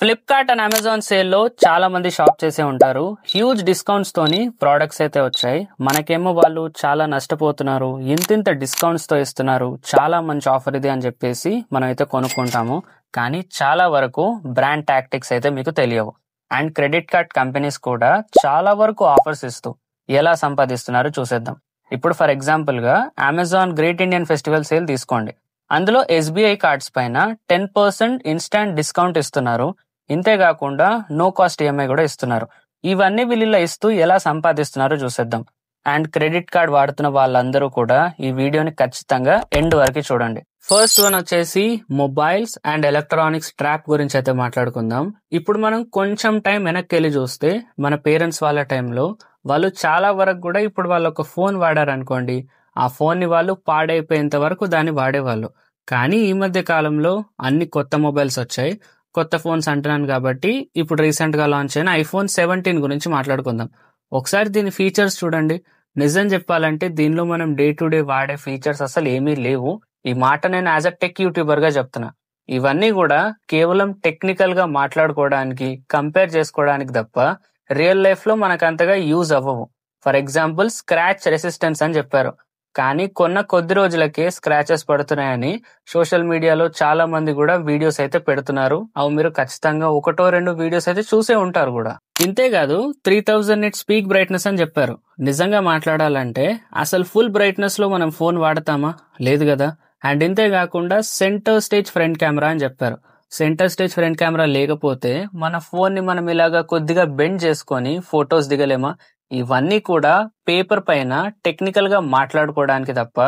Flipkart and Amazon సేల్లో చాలా మంది షాప్ చేసే ఉంటారు. హ్యూజ్ డిస్కౌంట్స్ తోని ప్రోడక్ట్స్ అయితే వచ్చాయి. మనకేమో వాళ్ళు చాలా నష్టపోతున్నారు, ఇంతింత డిస్కౌంట్స్ తో ఇస్తున్నారు, చాలా మంచి ఆఫర్ ఇది అని చెప్పేసి మనం అయితే కొనుక్కుంటాము. కానీ చాలా వరకు బ్రాండ్ టాక్టిక్స్ అయితే మీకు తెలియవు. అండ్ క్రెడిట్ కార్డ్ కంపెనీస్ కూడా చాలా వరకు ఆఫర్స్ ఇస్తూ ఎలా సంపాదిస్తున్నారో చూసేద్దాం. ఇప్పుడు ఫర్ ఎగ్జాంపుల్ గా Amazon great Indian festival sale తీసుకోండి. అందులో ఎస్బీఐ కార్డ్స్ పైన 10% ఇన్స్టాంట్ డిస్కౌంట్ ఇస్తున్నారు. ఇంతేకాకుండా నో కాస్ట్ ఈఎంఐ కూడా ఇస్తున్నారు. ఇవన్నీ వీళ్ళ ఇస్తూ ఎలా సంపాదిస్తున్నారో చూసేద్దాం. అండ్ క్రెడిట్ కార్డ్ వాడుతున్న వాళ్ళందరూ కూడా ఈ వీడియోని ఖచ్చితంగా ఎండ్ వరకు చూడండి. ఫస్ట్ వన్ వచ్చేసి మొబైల్స్ అండ్ ఎలక్ట్రానిక్స్ ట్రాప్ గురించి అయితే మాట్లాడుకుందాం. ఇప్పుడు మనం కొంచెం టైం వెనక్కి వెళ్ళి చూస్తే మన పేరెంట్స్ వాళ్ళ టైంలో వాళ్ళు చాలా వరకు కూడా ఇప్పుడు వాళ్ళు ఒక ఫోన్ వాడారనుకోండి, ఆ ఫోన్ ని వాళ్ళు పాడైపోయేంత వరకు దాన్ని వాడేవాళ్ళు. కానీ ఈ మధ్య కాలంలో అన్ని కొత్త మొబైల్స్ వచ్చాయి. కొత్త ఫోన్స్ అంటున్నాను కాబట్టి ఇప్పుడు రీసెంట్ గా లాంచ్ అయిన ఐఫోన్ 17 గురించి మాట్లాడుకుందాం. ఒకసారి దీని ఫీచర్స్ చూడండి. నిజం చెప్పాలంటే దీనిలో మనం డే టు డే వాడే ఫీచర్స్ అసలు ఏమీ లేవు. ఈ మాట నేను యాజ్ అ టెక్ యూట్యూబర్ గా చెప్తున్నా. ఇవన్నీ కూడా కేవలం టెక్నికల్ గా మాట్లాడుకోవడానికి, కంపేర్ చేసుకోవడానికి తప్ప రియల్ లైఫ్ లో మనకు అంతగా యూజ్ అవ్వవు. ఫర్ ఎగ్జాంపుల్ స్క్రాచ్ రెసిస్టెన్స్ అని చెప్పారు, కానీ కొద్ది రోజులకే స్క్రాచెస్ పడుతున్నాయని సోషల్ మీడియాలో చాలా మంది కూడా వీడియోస్ అయితే పెడుతున్నారు. అవి మీరు ఖచ్చితంగా ఒకటో రెండు వీడియోస్ అయితే చూసే ఉంటారు కూడా. ఇంతేకాదు 3000 నిట్ స్పీక్ బ్రైట్నెస్ అని చెప్పారు. నిజంగా మాట్లాడాలంటే అసలు ఫుల్ బ్రైట్నెస్ లో మనం ఫోన్ వాడతామా? లేదు కదా. అండ్ ఇంతేకాకుండా సెంటర్ స్టేజ్ ఫ్రంట్ కెమెరా అని చెప్పారు. సెంటర్ స్టేజ్ ఫ్రంట్ కెమెరా లేకపోతే మన ఫోన్ ని మనం ఇలాగా కొద్దిగా బెండ్ చేసుకొని ఫొటోస్ దిగలేమా? ఇవన్నీ కూడా పేపర్ పైన టెక్నికల్ గా మాట్లాడుకోవడానికి తప్ప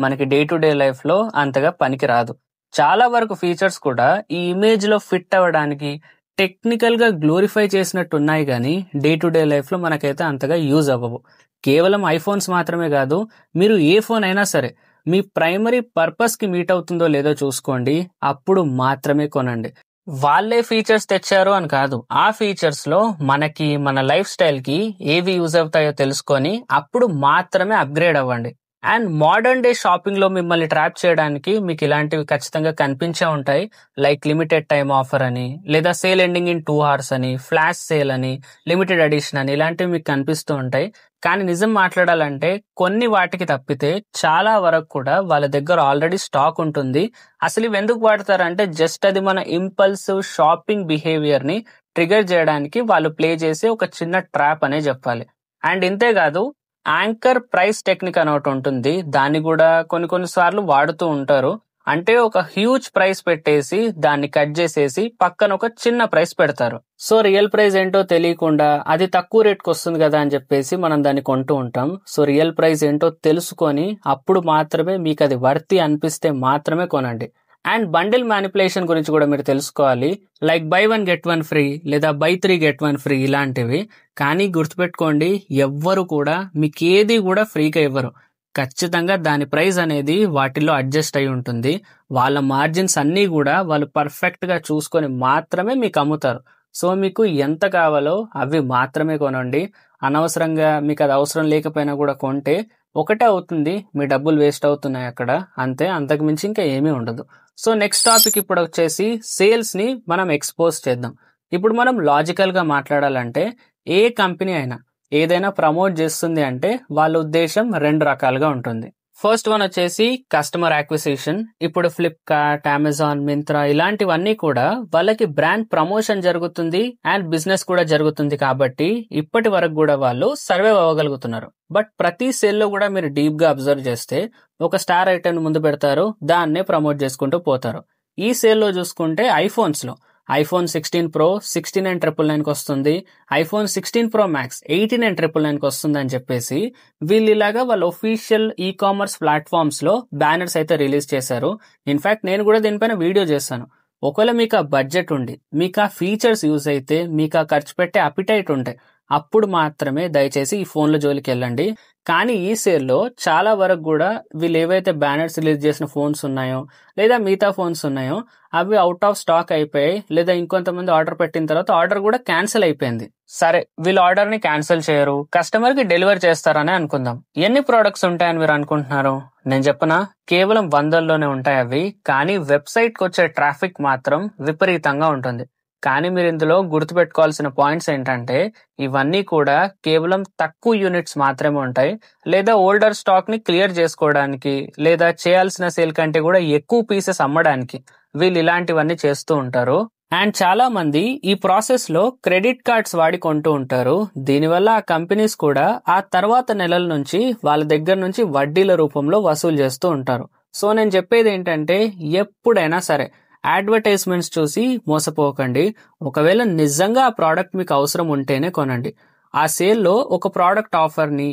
మనకి డే టు డే లైఫ్ లో అంతగా పనికి రాదు. చాలా వరకు ఫీచర్స్ కూడా ఈ ఇమేజ్ లో ఫిట్ అవ్వడానికి టెక్నికల్ గా గ్లోరిఫై చేసినట్టు ఉన్నాయి, కానీ డే టు డే లైఫ్ లో మనకైతే అంతగా యూజ్ అవ్వవు. కేవలం ఐఫోన్స్ మాత్రమే కాదు, మీరు ఏ ఫోన్ అయినా సరే మీ ప్రైమరీ పర్పస్ కి మీట్ అవుతుందో లేదో చూసుకోండి, అప్పుడు మాత్రమే కొనండి. వాళ్ళే ఫీచర్స్ తెచ్చారు అని కాదు, ఆ ఫీచర్స్ లో మనకి మన లైఫ్ స్టైల్ కి ఏవి యూజ్ అవుతాయో తెలుసుకొని అప్పుడు మాత్రమే అప్గ్రేడ్ అవ్వండి. అండ్ మోడర్న్ డే షాపింగ్ లో మిమ్మల్ని ట్రాప్ చేయడానికి మీకు ఇలాంటివి ఖచ్చితంగా కనిపించే ఉంటాయి. లైక్ లిమిటెడ్ టైమ్ ఆఫర్ అని, లేదా సేల్ ఎండింగ్ ఇన్ 2 hours అని, ఫ్లాష్ సేల్ అని, లిమిటెడ్ ఎడిషన్ అని, ఇలాంటివి మీకు కనిపిస్తూ ఉంటాయి. కానీ నిజం మాట్లాడాలంటే కొన్ని వాటికి తప్పితే చాలా వరకు కూడా వాళ్ళ దగ్గర ఆల్రెడీ స్టాక్ ఉంటుంది. అసలు ఇవి ఎందుకు వాడతారంటే జస్ట్ అది మన ఇంపల్సివ్ షాపింగ్ బిహేవియర్ ని ట్రిగర్ చేయడానికి వాళ్ళు ప్లే చేసే ఒక చిన్న ట్రాప్ అనే చెప్పాలి. అండ్ ఇంతేకాదు యాంకర్ ప్రైస్ టెక్నిక్ అని ఒకటి ఉంటుంది, దాన్ని కూడా కొన్ని సార్లు వాడుతూ ఉంటారు. అంటే ఒక హ్యూజ్ ప్రైస్ పెట్టేసి దాన్ని కట్ చేసేసి పక్కన ఒక చిన్న ప్రైస్ పెడతారు. సో రియల్ ప్రైస్ ఏంటో తెలియకుండా అది తక్కువ రేట్కి వస్తుంది కదా అని చెప్పేసి మనం దాన్ని కొంటూ ఉంటాం. సో రియల్ ప్రైస్ ఏంటో తెలుసుకొని అప్పుడు మాత్రమే మీకు అది వర్తి అనిపిస్తే మాత్రమే కొనండి. అండ్ బండిల్ మ్యానిపులేషన్ గురించి కూడా మీరు తెలుసుకోవాలి. లైక్ బై 1 get 1 ఫ్రీ, లేదా బై 3 get 1 ఫ్రీ, ఇలాంటివి. కానీ గుర్తుపెట్టుకోండి, ఎవ్వరు కూడా మీకు ఏది కూడా ఫ్రీగా ఇవ్వరు. ఖచ్చితంగా దాని ప్రైస్ అనేది వాటిల్లో అడ్జస్ట్ అయి ఉంటుంది. వాళ్ళ మార్జిన్స్ అన్నీ కూడా వాళ్ళు పర్ఫెక్ట్ గా చూసుకొని మాత్రమే మీకు అమ్ముతారు. సో మీకు ఎంత కావాలో అవి మాత్రమే కొనండి. అనవసరంగా మీకు అది అవసరం లేకపోయినా కూడా కొంటే ఒకటే అవుతుంది, మీ డబ్బులు వేస్ట్ అవుతున్నాయి అక్కడ, అంతే, అంతకు మించి ఇంకా ఏమీ ఉండదు. సో నెక్స్ట్ టాపిక్ ఇప్పుడు వచ్చేసి సేల్స్ ని మనం ఎక్స్పోజ్ చేద్దాం. ఇప్పుడు మనం లాజికల్ గా మాట్లాడాలంటే ఏ కంపెనీ అయినా ఏదైనా ప్రమోట్ చేస్తుంది అంటే వాళ్ళ ఉద్దేశం 2 రకాలుగా ఉంటుంది. ఫస్ట్ వన్ వచ్చేసి కస్టమర్ యాక్విజిషన్. ఇప్పుడు ఫ్లిప్కార్ట్, అమెజాన్, మింత్రా ఇలాంటివన్నీ కూడా వాళ్ళకి బ్రాండ్ ప్రమోషన్ జరుగుతుంది అండ్ బిజినెస్ కూడా జరుగుతుంది కాబట్టి ఇప్పటి వరకు కూడా వాళ్ళు సర్వైవ్ అవ్వగలుగుతున్నారు. బట్ ప్రతి సేల్ లో కూడా మీరు డీప్ గా అబ్జర్వ్ చేస్తే ఒక స్టార్ ఐటమ్ ముందు పెడతారు, దాన్నే ప్రమోట్ చేసుకుంటూ పోతారు. ఈ సేల్ లో చూసుకుంటే ఐఫోన్స్ లో ఐఫోన్ 16 Pro 69,999 వస్తుంది, ఐఫోన్ 16 Pro Max 89,999 వస్తుంది అని చెప్పేసి వీళ్ళు ఇలాగా వాళ్ళ ఒఫీషియల్ ఈ కామర్స్ ప్లాట్ఫామ్స్ లో బ్యానర్స్ అయితే రిలీజ్ చేశారు. ఇన్ఫాక్ట్ నేను కూడా దీనిపైన వీడియో చేశాను. ఒకవేళ మీకు ఆ బడ్జెట్ ఉండి, మీకు ఆ ఫీచర్స్ యూజ్ అయితే, మీకు ఆ ఖర్చు పెట్టే అపిటైట్ ఉంటే అప్పుడు మాత్రమే దయచేసి ఈ ఫోన్ల జోలికి వెళ్ళండి. కానీ ఈ సేల్లో చాలా వరకు కూడా వీళ్ళు ఏవైతే బ్యానర్స్ రిలీజ్ చేసిన ఫోన్స్ ఉన్నాయో లేదా మిగతా ఫోన్స్ ఉన్నాయో అవి అవుట్ ఆఫ్ స్టాక్ అయిపోయాయి, లేదా ఇంకొంతమంది ఆర్డర్ పెట్టిన తర్వాత ఆర్డర్ కూడా క్యాన్సిల్ అయిపోయింది. సరే, వీళ్ళు ఆర్డర్ ని క్యాన్సిల్ చేయరు, కస్టమర్ కి డెలివర్ చేస్తారని అనుకుందాం. ఎన్ని ప్రోడక్ట్స్ ఉంటాయని మీరు అనుకుంటున్నారు? నేను చెప్పనా, కేవలం 100లోనే ఉంటాయి అవి. కానీ వెబ్సైట్ కి వచ్చే ట్రాఫిక్ మాత్రం విపరీతంగా ఉంటుంది. కానీ మీరు ఇందులో గుర్తుపెట్టుకోవాల్సిన పాయింట్స్ ఏంటంటే ఇవన్నీ కూడా కేవలం తక్కువ యూనిట్స్ మాత్రమే ఉంటాయి, లేదా ఓల్డర్ స్టాక్ ని క్లియర్ చేసుకోవడానికి, లేదా చేయాల్సిన సేల్ కంటే కూడా ఎక్కువ పీసెస్ అమ్మడానికి వీళ్ళు ఇలాంటివన్నీ చేస్తూ ఉంటారు. అండ్ చాలా మంది ఈ ప్రాసెస్ లో క్రెడిట్ కార్డ్స్ వాడి కొంటూ ఉంటారు. దీనివల్ల ఆ కంపెనీస్ కూడా ఆ తర్వాత నెలల నుంచి వాళ్ళ దగ్గర నుంచి వడ్డీల రూపంలో వసూలు చేస్తూ ఉంటారు. సో నేను చెప్పేది ఏంటంటే ఎప్పుడైనా సరే అడ్వర్టైజ్మెంట్స్ చూసి మోసపోకండి. ఒకవేళ నిజంగా ఆ ప్రోడక్ట్ మీకు అవసరం ఉంటేనే కొనండి. ఆ సేల్లో ఒక ప్రోడక్ట్ ఆఫర్ ని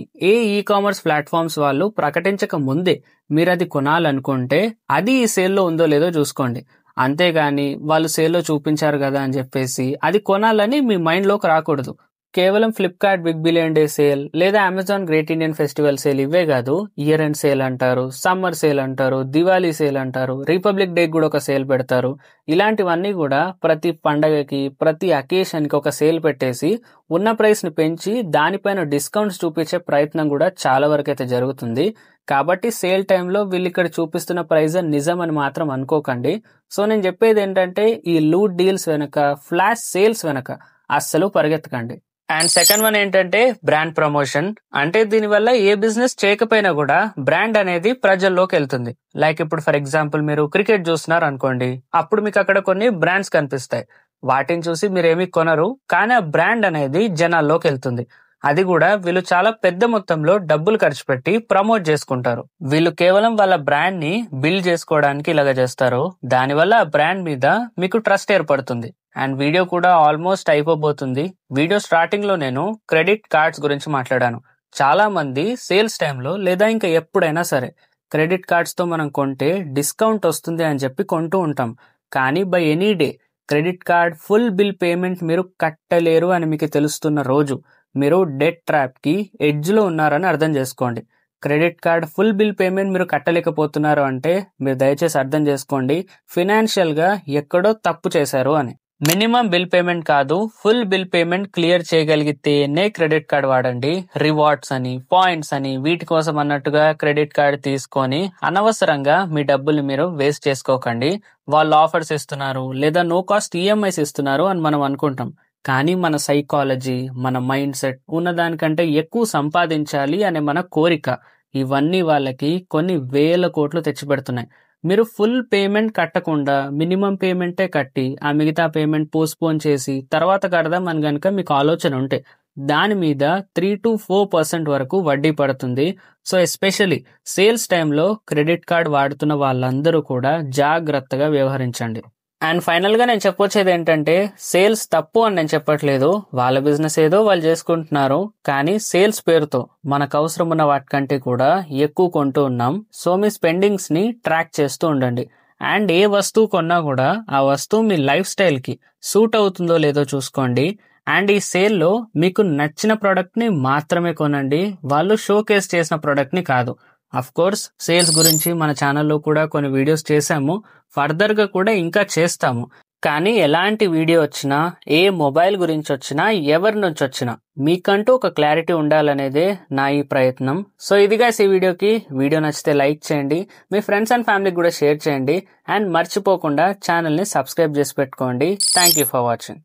ఈ కామర్స్ ప్లాట్ఫామ్స్ వాళ్ళు ప్రకటించక ముందే మీరు అది కొనాలనుకుంటే అది ఈ సేల్లో ఉందో లేదో చూసుకోండి. అంతేగాని వాళ్ళు సేల్లో చూపించారు కదా అని చెప్పేసి అది కొనాలని మీ మైండ్ లోకి రాకూడదు. కేవలం Flipkart big billion day sale లేదా Amazon great Indian festival sale ఇవే కాదు, ఇయర్ ఎండ్ సేల్ అంటారు, సమ్మర్ సేల్ అంటారు, దివాళీ సేల్ అంటారు, రిపబ్లిక్ డే కూడా ఒక సేల్ పెడతారు. ఇలాంటివన్నీ కూడా ప్రతి పండగకి ప్రతి అకేషన్ కి ఒక సేల్ పెట్టేసి ఉన్న ప్రైస్ ని పెంచి దానిపైన డిస్కౌంట్స్ చూపించే ప్రయత్నం కూడా చాలా వరకు అయితే జరుగుతుంది. కాబట్టి సేల్ టైంలో వీళ్ళు ఇక్కడ చూపిస్తున్న ప్రైజ్ నిజం అని మాత్రం అనుకోకండి. సో నేను చెప్పేది ఏంటంటే ఈ లూట్ డీల్స్ వెనక, ఫ్లాష్ సేల్స్ వెనక అస్సలు పరిగెత్తకండి. అండ్ సెకండ్ వన్ ఏంటంటే బ్రాండ్ ప్రమోషన్. అంటే దీనివల్ల ఏ బిజినెస్ చేయకపోయినా కూడా బ్రాండ్ అనేది ప్రజల్లోకి వెళ్తుంది. లైక్ ఇప్పుడు ఫర్ ఎగ్జాంపుల్ మీరు క్రికెట్ చూస్తున్నారు అనుకోండి, అప్పుడు మీకు అక్కడ కొన్ని బ్రాండ్స్ కనిపిస్తాయి. వాటిని చూసి మీరేమీ కొనరు, కానీ ఆ బ్రాండ్ అనేది జనాల్లోకి వెళ్తుంది. అది కూడా వీళ్ళు చాలా పెద్ద మొత్తంలో డబ్బులు ఖర్చు పెట్టి ప్రమోట్ చేసుకుంటారు. వీళ్ళు కేవలం వాళ్ళ బ్రాండ్ ని బిల్డ్ చేసుకోవడానికి ఇలాగ చేస్తారు. దానివల్ల ఆ బ్రాండ్ మీద మీకు ట్రస్ట్ ఏర్పడుతుంది. అండ్ వీడియో కూడా ఆల్మోస్ట్ అయిపోబోతుంది. వీడియో స్టార్టింగ్ లో నేను క్రెడిట్ కార్డ్స్ గురించి మాట్లాడాను. చాలా మంది సేల్స్ టైంలో లేదా ఇంకా ఎప్పుడైనా సరే క్రెడిట్ కార్డ్స్ తో మనం కొంటే డిస్కౌంట్ వస్తుంది అని చెప్పి కొంటూ ఉంటాం. కానీ by any day credit card full bill payment మీరు కట్టలేరు అని మీకు తెలుస్తున్న రోజు మీరు డెట్ ట్రాప్ కి ఎడ్జ్ లో ఉన్నారని అర్థం చేసుకోండి. Credit card full bill payment మీరు కట్టలేకపోతున్నారు అంటే మీరు దయచేసి అర్థం చేసుకోండి ఫినాన్షియల్ గా ఎక్కడో తప్పు చేశారు అని. మినిమం బిల్ పేమెంట్ కాదు, ఫుల్ బిల్ పేమెంట్ క్లియర్ చేయగలిగితేనే క్రెడిట్ కార్డ్ వాడండి. రివార్డ్స్ అని, పాయింట్స్ అని వీటి కోసం అన్నట్టుగా క్రెడిట్ కార్డ్ తీసుకొని అనవసరంగా మీ డబ్బుల్ని మీరు వేస్ట్ చేసుకోకండి. వాళ్ళు ఆఫర్స్ ఇస్తున్నారు లేదా నో కాస్ట్ ఈఎంఐస్ ఇస్తున్నారు అని మనం అనుకుంటాం. కానీ మన సైకాలజీ, మన మైండ్ సెట్ ఉన్నదానికంటే ఎక్కువ సంపాదించాలి అనే మన కోరిక, ఇవన్నీ వాళ్ళకి కొన్ని వేల కోట్లు తెచ్చిపెడుతున్నాయి. మీరు ఫుల్ పేమెంట్ కట్టకుండా మినిమం పేమెంటే కట్టి ఆ మిగతా పేమెంట్ పోస్ట్పోన్ చేసి తర్వాత కడదాం అని గనుక మీకు ఆలోచన ఉంటే దాని మీద 3 to 4% వరకు వడ్డీ పడుతుంది. సో ఎస్పెషల్లీ సేల్స్ టైంలో క్రెడిట్ కార్డ్ వాడుతున్న వాళ్ళందరూ కూడా జాగ్రత్తగా వ్యవహరించండి. అండ్ ఫైనల్ గా నేను చెప్పొచ్చేది ఏంటంటే సేల్స్ తప్పు అని నేను చెప్పట్లేదు. వాళ్ళ బిజినెస్ ఏదో వాళ్ళు చేసుకుంటున్నారు, కానీ సేల్స్ పేరుతో మనకు అవసరం ఉన్న వాటికంటే కూడా ఎక్కువ కొంటూ ఉన్నాం. సో మీ స్పెండింగ్స్ ని ట్రాక్ చేస్తూ ఉండండి. అండ్ ఏ వస్తువు కొన్నా కూడా ఆ వస్తువు మీ లైఫ్ స్టైల్ కి సూట్ అవుతుందో లేదో చూసుకోండి. అండ్ ఈ సేల్లో మీకు నచ్చిన ప్రోడక్ట్ ని మాత్రమే కొనండి, వాళ్ళు షోకేస్ చేసిన ప్రోడక్ట్ ని కాదు. అఫ్ కోర్స్ సేల్స్ గురించి మన ఛానల్లో కూడా కొన్ని వీడియోస్ చేశాము, ఫర్దర్ గా కూడా ఇంకా చేస్తాము. కానీ ఎలాంటి వీడియో వచ్చినా, ఏ మొబైల్ గురించి వచ్చినా, ఎవరి నుంచి వచ్చినా మీకంటూ ఒక క్లారిటీ ఉండాలనేదే నా ఈ ప్రయత్నం. సో ఇదిగా ఈ వీడియో నచ్చితే లైక్ చేయండి, మీ ఫ్రెండ్స్ అండ్ ఫ్యామిలీకి కూడా షేర్ చేయండి. అండ్ మర్చిపోకుండా ఛానల్ని సబ్స్క్రైబ్ చేసి పెట్టుకోండి. Thank you for watching.